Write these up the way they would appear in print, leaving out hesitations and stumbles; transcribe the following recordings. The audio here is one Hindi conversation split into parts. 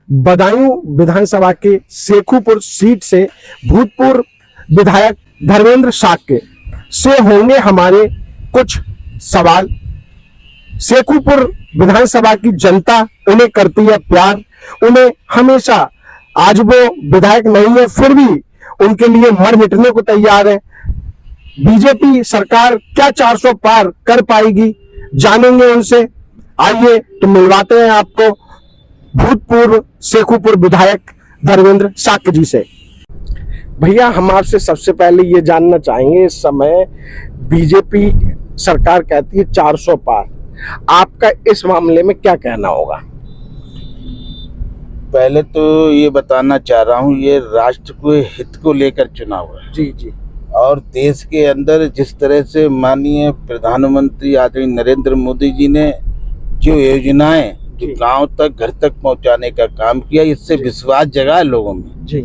बदायूं विधानसभा के शेखुपुर सीट से भूतपूर्व विधायक धर्मेंद्र शाक्य से होंगे हमारे कुछ सवाल। शेखुपुर विधानसभा की जनता उन्हें करती है प्यार, उन्हें हमेशा, आज वो विधायक नहीं है फिर भी उनके लिए मर मिटने को तैयार है। बीजेपी सरकार क्या 400 पार कर पाएगी, जानेंगे उनसे। आइए तो मिलवाते हैं आपको भूतपूर्व शेखुपुर विधायक धर्मेंद्र शाक्य जी से। भैया, हम आपसे सबसे पहले ये जानना चाहेंगे, इस समय बीजेपी सरकार कहती है 400 पार, आपका इस मामले में क्या कहना होगा? पहले तो ये बताना चाह रहा हूँ, ये राष्ट्र के हित को लेकर चुनाव है। जी जी। और देश के अंदर जिस तरह से माननीय प्रधानमंत्री आदरणीय नरेंद्र मोदी जी ने जो योजनाएं जो गांव तक घर तक पहुंचाने का काम किया, इससे विश्वास जगा लोगों में जी।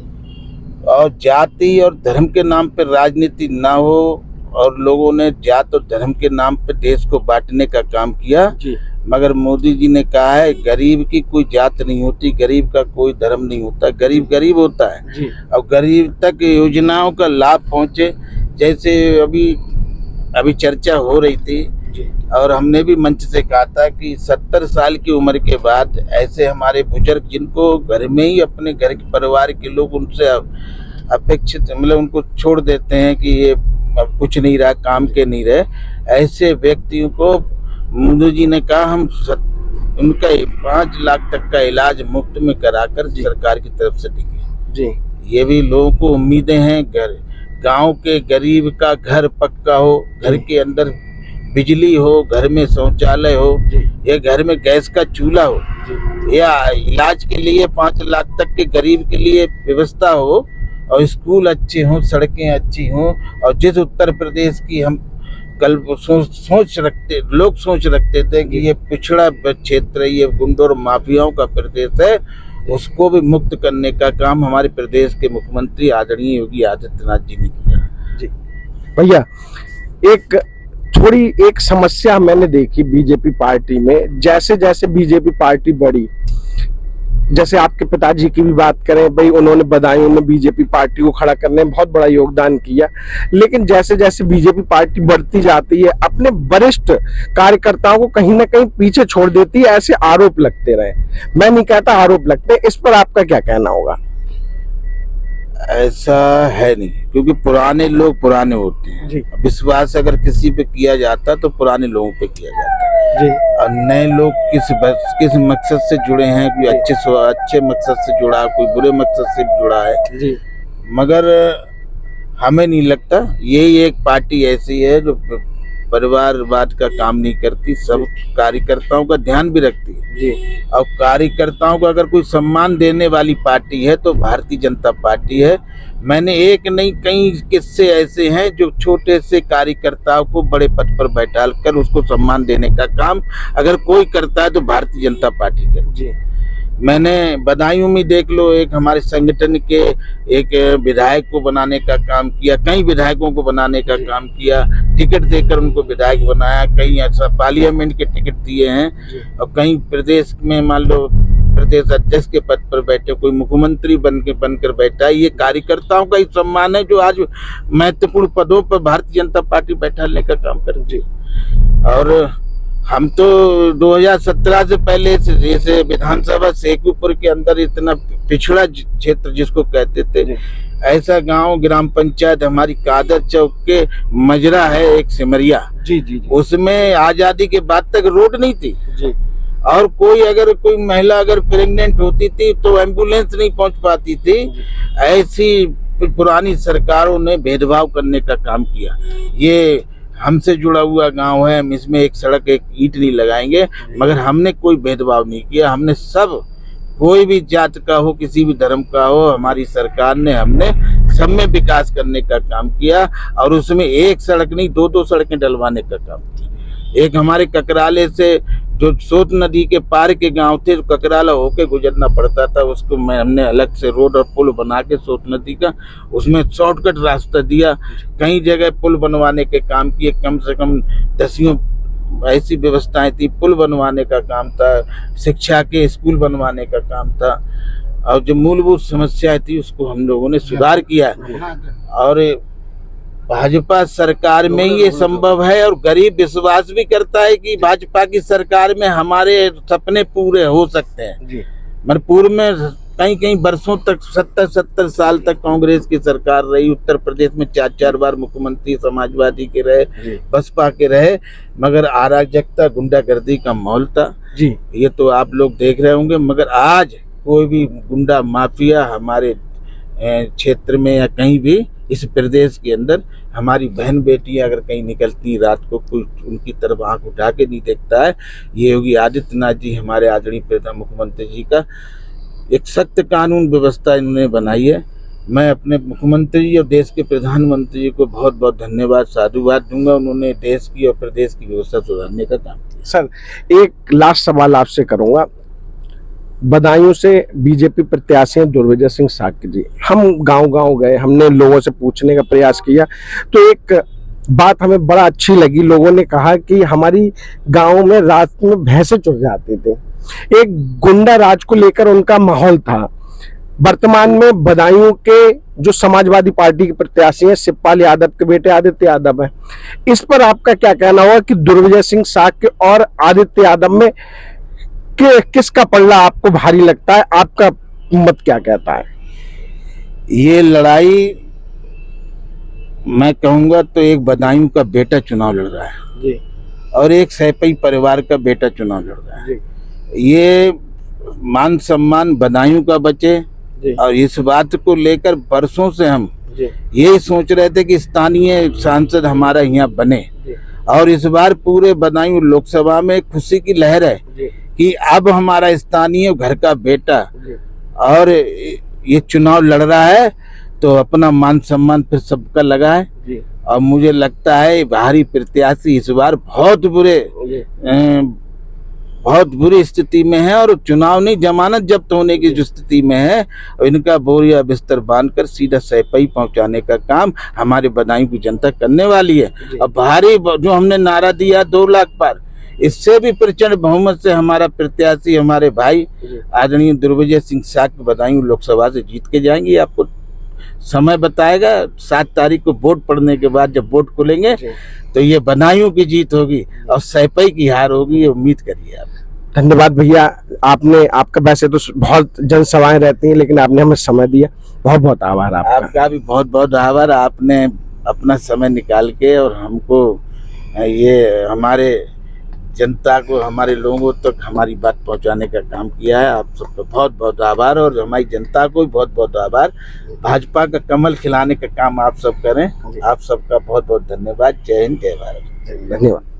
और जाति और धर्म के नाम पर राजनीति ना हो और लोगों ने जात और धर्म के नाम पर देश को बांटने का काम किया जी। मगर मोदी जी ने कहा है गरीब की कोई जात नहीं होती, गरीब का कोई धर्म नहीं होता, गरीब गरीब होता है जी। और गरीब तक योजनाओं का लाभ पहुंचे। जैसे अभी चर्चा हो रही थी जी। और हमने भी मंच से कहा था कि 70 साल की उम्र के बाद ऐसे हमारे बुजुर्ग जिनको घर में ही अपने घर के परिवार के लोग उनसे अपेक्षित मतलब उनको छोड़ देते हैं कि ये कुछ नहीं रहा, काम के नहीं रहे, ऐसे व्यक्तियों को मोदी जी ने कहा हम उनका 5 लाख तक का इलाज मुफ्त में कराकर सरकार की तरफ से देंगे जी। ये भी लोगों को उम्मीदें हैं। गांव के गरीब का घर पक्का हो, घर के अंदर बिजली हो, घर में शौचालय हो या घर में गैस का चूल्हा हो या इलाज के लिए 5 लाख तक के गरीब के लिए व्यवस्था हो और स्कूल अच्छे हों, सड़कें अच्छी हों। और जिस उत्तर प्रदेश की हम कल लोग सोच रखते थे कि ये पिछड़ा क्षेत्र है, ये गुंडों और माफियाओं का प्रदेश है, उसको भी मुक्त करने का काम हमारे प्रदेश के मुख्यमंत्री आदरणीय योगी आदित्यनाथ जी ने किया जी। भैया, एक समस्या मैंने देखी बीजेपी पार्टी में, जैसे जैसे बीजेपी पार्टी बढ़ी, जैसे आपके पिताजी की भी बात करें, भाई उन्होंने बदायूं में बीजेपी पार्टी को खड़ा करने में बहुत बड़ा योगदान किया, लेकिन जैसे जैसे बीजेपी पार्टी बढ़ती जाती है अपने वरिष्ठ कार्यकर्ताओं को कहीं ना कहीं पीछे छोड़ देती है, ऐसे आरोप लगते रहे। मैं नहीं कहता आरोप लगते, इस पर आपका क्या कहना होगा? ऐसा है नहीं, क्योंकि पुराने लोग पुराने होते हैं जी। विश्वास अगर किसी पे किया जाता तो पुराने लोगों पे किया जाता जी। और नए लोग किस मकसद से जुड़े हैं, कोई अच्छे मकसद से जुड़ा, कोई बुरे मकसद से जुड़ा है जी। मगर हमें नहीं लगता यही एक पार्टी ऐसी है जो परिवारवाद का काम नहीं करती, सब कार्यकर्ताओं का ध्यान भी रखती है जी। और कार्यकर्ताओं को अगर कोई सम्मान देने वाली पार्टी है तो भारतीय जनता पार्टी है। मैंने एक नहीं कई किस्से ऐसे हैं जो छोटे से कार्यकर्ताओं को बड़े पद पर बैठाल कर उसको सम्मान देने का काम अगर कोई करता है तो भारतीय जनता पार्टी करती जी। मैंने बदायूं में देख लो, एक हमारे संगठन के एक विधायक को बनाने का काम किया, कई विधायकों को बनाने का काम किया, टिकट देकर उनको विधायक बनाया, कई ऐसा पार्लियामेंट के टिकट दिए हैं और कई प्रदेश में मान लो प्रदेश अध्यक्ष के पद पर बैठे, कोई मुख्यमंत्री बनकर बैठा है। ये कार्यकर्ताओं का ही सम्मान है जो आज महत्वपूर्ण पदों पर भारतीय जनता पार्टी बैठाने का काम कर रही है। और हम तो 2017 से पहले जैसे विधानसभा शेखुपुर के अंदर इतना पिछड़ा क्षेत्र जिसको कहते थे, ऐसा गांव ग्राम पंचायत हमारी कादर चौक के मजरा है एक सिमरिया जी, जी, जी। उसमें आजादी के बाद तक रोड नहीं थी जी। और कोई महिला अगर प्रेग्नेंट होती थी तो एम्बुलेंस नहीं पहुंच पाती थी। ऐसी पुरानी सरकारों ने भेदभाव करने का काम किया। ये हमसे जुड़ा हुआ गांव है, हम इसमें एक सड़क एक ईंट नहीं लगाएंगे, मगर हमने कोई भेदभाव नहीं किया। हमने सब, कोई भी जात का हो, किसी भी धर्म का हो, हमारी सरकार ने हमने सब में विकास करने का काम किया और उसमें एक सड़क नहीं 2-2 सड़कें डलवाने का काम किया। एक हमारे ककराले से जो सोत नदी के पार के गांव थे, जो ककराला होके गुजरना पड़ता था, उसको हमने अलग से रोड और पुल बना के सोत नदी का उसमें शॉर्टकट रास्ता दिया। कई जगह पुल बनवाने के काम किए, कम से कम 10 ऐसी व्यवस्थाएं थी, पुल बनवाने का काम था, शिक्षा के स्कूल बनवाने का काम था। और जो मूलभूत समस्या थी उसको हम लोगों ने सुधार किया। और भाजपा सरकार में ये संभव है, और गरीब विश्वास भी करता है कि भाजपा की सरकार में हमारे सपने पूरे हो सकते हैं। मतलब पूर्व में कई कई वर्षों तक 70 साल तक कांग्रेस की सरकार रही, उत्तर प्रदेश में 4 बार मुख्यमंत्री समाजवादी के रहे, बसपा के रहे, मगर अराजकता गुंडागर्दी का माहौल था जी। ये तो आप लोग देख रहे होंगे। मगर आज कोई भी गुंडा माफिया हमारे क्षेत्र में या कहीं भी इस प्रदेश के अंदर हमारी बहन बेटियां अगर कहीं निकलती रात को, कोई उनकी तरफ आंख उठा के नहीं देखता है। ये योगी आदित्यनाथ जी हमारे आदरणीय प्रधान मुख्यमंत्री जी का एक सख्त कानून व्यवस्था इन्होंने बनाई है। मैं अपने मुख्यमंत्री जी और देश के प्रधानमंत्री जी को बहुत बहुत धन्यवाद साधुवाद दूंगा। उन्होंने देश की और प्रदेश की व्यवस्था सुधारने का काम किया। सर, एक लास्ट सवाल आपसे करूंगा। बदायूं से बीजेपी प्रत्याशी हैं दुर्विजय सिंह साक्य जी। हम गांव-गांव गए, हमने लोगों से पूछने का प्रयास किया, तो एक बात हमें बड़ा अच्छी लगी। लोगों ने कहा कि हमारी गांव में रात में भैंसे चुर जाती थी। एक गुंडा राज को लेकर उनका माहौल था। वर्तमान में बदायूं के जो समाजवादी पार्टी के प्रत्याशी हैं शिवपाल यादव के बेटे आदित्य यादव हैं, इस पर आपका क्या कहना होगा कि दुर्विजय सिंह साक्य और आदित्य यादव में किसका पल्ला आपको भारी लगता है? आपका मत क्या कहता है? ये लड़ाई मैं कहूंगा तो एक बदायूं का बेटा चुनाव लड़ रहा है जी, और एक सैपई परिवार का बेटा चुनाव लड़ रहा है जी। ये मान सम्मान बदायूं का बचे जी। और इस बात को लेकर बरसों से हम ये सोच रहे थे कि स्थानीय सांसद हमारा यहाँ बने, और इस बार पूरे बदायूं लोकसभा में खुशी की लहर है कि अब हमारा स्थानीय घर का बेटा और ये चुनाव लड़ रहा है, तो अपना मान सम्मान फिर सबका लगा है। और मुझे लगता है बाहरी प्रत्याशी इस बार बहुत बुरी स्थिति में है, और चुनाव नहीं जमानत जब्त होने की जो स्थिति में है, और इनका बोरिया बिस्तर बांधकर सीधा सैपई पहुंचाने का काम हमारे बदायूं की जनता करने वाली है। और भारी जो हमने नारा दिया 2 लाख पार, इससे भी प्रचंड बहुमत से हमारा प्रत्याशी हमारे भाई आदरणीय दुर्विजय सिंह साक्य बदायूं लोकसभा से जीत के जाएंगे। आपको समय बताएगा 7 तारीख को वोट पड़ने के बाद जब वोट खुलेंगे तो ये बदायूं की जीत होगी और सैपई की हार होगी, ये उम्मीद करिए आप। धन्यवाद भैया, आपने आपका वैसे तो बहुत जनसभाएं रहती हैं लेकिन आपने हमें समय दिया, बहुत बहुत आभार आपका भी बहुत बहुत आभार। आपने अपना समय निकाल के और हमको ये हमारे जनता को, हमारे लोगों तक हमारी बात पहुंचाने का काम किया है। आप सबका बहुत बहुत आभार, और हमारी जनता को भी बहुत बहुत आभार। भाजपा का कमल खिलाने का काम आप सब करें। आप सबका बहुत बहुत धन्यवाद। जय हिंद, जय भारत। धन्यवाद।